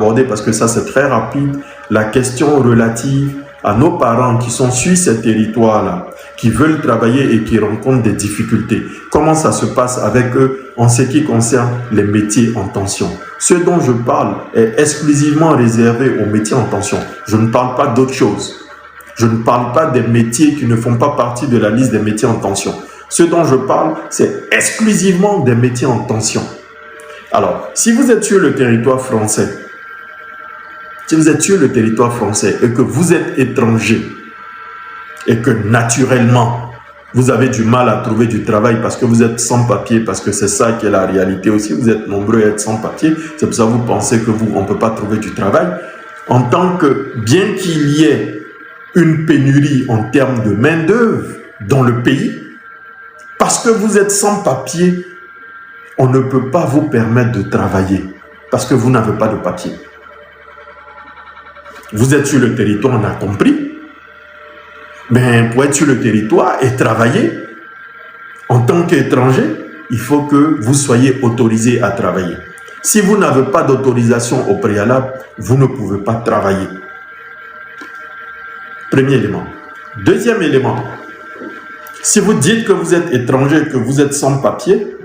aborder parce que ça c'est très rapide, la question relative à nos parents qui sont sur ces territoires-là, qui veulent travailler et qui rencontrent des difficultés. Comment ça se passe avec eux en ce qui concerne les métiers en tension? Ce dont je parle est exclusivement réservé aux métiers en tension. Je ne parle pas d'autre chose. Je ne parle pas des métiers qui ne font pas partie de la liste des métiers en tension. Ce dont je parle, c'est exclusivement des métiers en tension. Alors, si vous êtes sur le territoire français, et que vous êtes étranger et que naturellement, vous avez du mal à trouver du travail parce que vous êtes sans papier, parce que c'est ça qui est la réalité aussi, vous êtes nombreux à être sans papier, c'est pour ça que vous pensez qu'on ne peut pas trouver du travail. En tant que, bien qu'il y ait une pénurie en termes de main-d'œuvre dans le pays, parce que vous êtes sans papier, on ne peut pas vous permettre de travailler parce que vous n'avez pas de papier. Vous êtes sur le territoire, on a compris. Mais pour être sur le territoire et travailler, en tant qu'étranger, il faut que vous soyez autorisé à travailler. Si vous n'avez pas d'autorisation au préalable, vous ne pouvez pas travailler. Premier élément. Deuxième élément, si vous dites que vous êtes étranger, que vous êtes sans papier,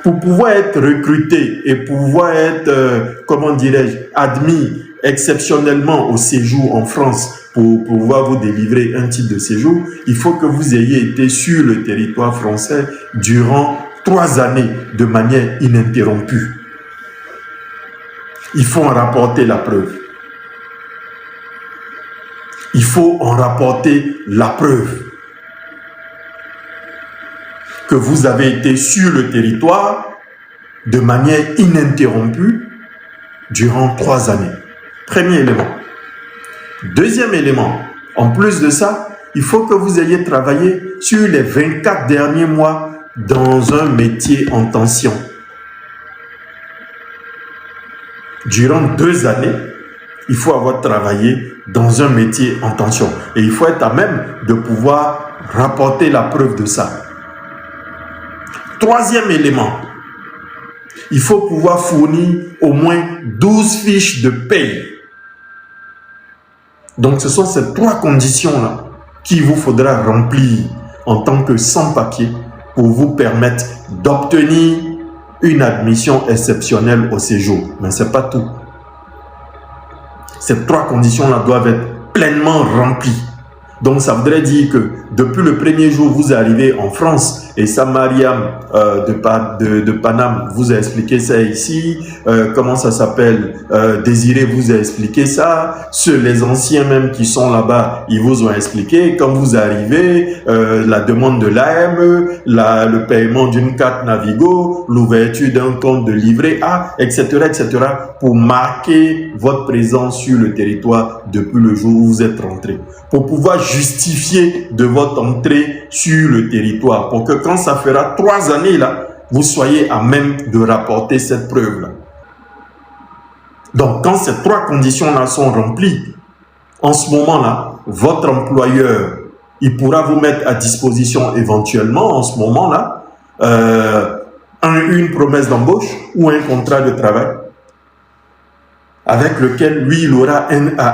pour pouvoir être recruté et pouvoir être, comment dirais-je, admis exceptionnellement au séjour en France pour pouvoir vous délivrer un titre de séjour, il faut que vous ayez été sur le territoire français durant 3 années de manière ininterrompue. Il faut en rapporter la preuve. Il faut en rapporter la preuve que vous avez été sur le territoire de manière ininterrompue durant 3 années. Premier élément. Deuxième élément, en plus de ça, il faut que vous ayez travaillé sur les 24 derniers mois dans un métier en tension. Durant 2 années, il faut avoir travaillé dans un métier en tension. Et il faut être à même de pouvoir rapporter la preuve de ça. Troisième élément, il faut pouvoir fournir au moins 12 fiches de paye. Donc ce sont ces 3 conditions-là qu'il vous faudra remplir en tant que sans-papier pour vous permettre d'obtenir une admission exceptionnelle au séjour. Mais ce n'est pas tout. Ces 3 conditions-là doivent être pleinement remplies. Donc ça voudrait dire que depuis le premier jour, vous arrivez en France et ça, Mariam de Paname vous a expliqué ça ici. Comment ça s'appelle, Désiré vous a expliqué ça. Les anciens même qui sont là-bas, ils vous ont expliqué. Quand vous arrivez, la demande de l'AME, le paiement d'une carte Navigo, l'ouverture d'un compte de livret A, etc., etc., pour marquer votre présence sur le territoire depuis le jour où vous êtes rentré. Pour pouvoir justifier de votre entrée sur le territoire, pour que quand ça fera 3 années là, vous soyez à même de rapporter cette preuve là. Donc quand ces 3 conditions là sont remplies, en ce moment là, votre employeur, il pourra vous mettre à disposition éventuellement en ce moment là une promesse d'embauche ou un contrat de travail avec lequel lui, il aura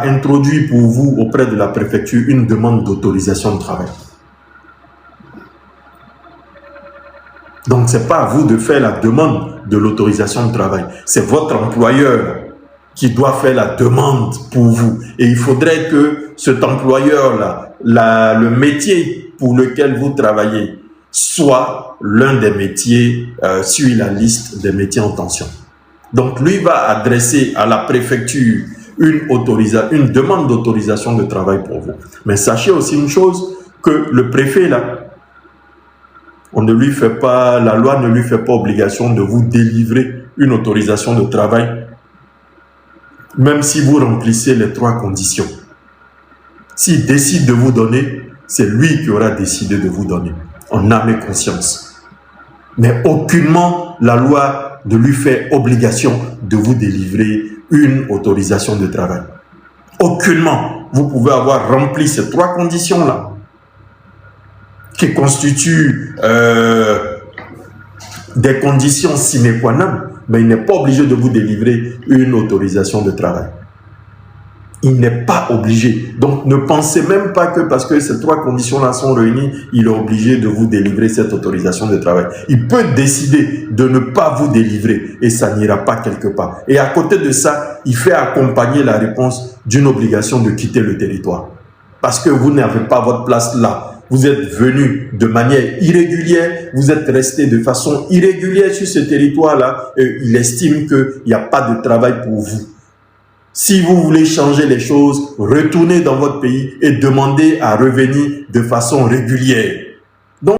introduit pour vous auprès de la préfecture une demande d'autorisation de travail. Donc, ce n'est pas à vous de faire la demande de l'autorisation de travail. C'est votre employeur qui doit faire la demande pour vous. Et il faudrait que cet employeur-là, le métier pour lequel vous travaillez, soit l'un des métiers sur la liste des métiers en tension. Donc, lui va adresser à la préfecture une demande d'autorisation de travail pour vous. Mais sachez aussi une chose, que le préfet, là, la loi ne lui fait pas obligation de vous délivrer une autorisation de travail, même si vous remplissez les 3 conditions. S'il décide de vous donner, c'est lui qui aura décidé de vous donner, en âme et conscience. Mais aucunement, la loi de lui fait obligation de vous délivrer une autorisation de travail. Aucunement, vous pouvez avoir rempli ces 3 conditions-là, qui constituent des conditions sine qua non mais il n'est pas obligé de vous délivrer une autorisation de travail. Il n'est pas obligé. Donc, ne pensez même pas que parce que ces 3 conditions-là sont réunies, il est obligé de vous délivrer cette autorisation de travail. Il peut décider de ne pas vous délivrer et ça n'ira pas quelque part. Et à côté de ça, il fait accompagner la réponse d'une obligation de quitter le territoire. Parce que vous n'avez pas votre place là. Vous êtes venu de manière irrégulière, vous êtes resté de façon irrégulière sur ce territoire-là et il estime qu'il n'y a pas de travail pour vous. Si vous voulez changer les choses, retournez dans votre pays et demandez à revenir de façon régulière.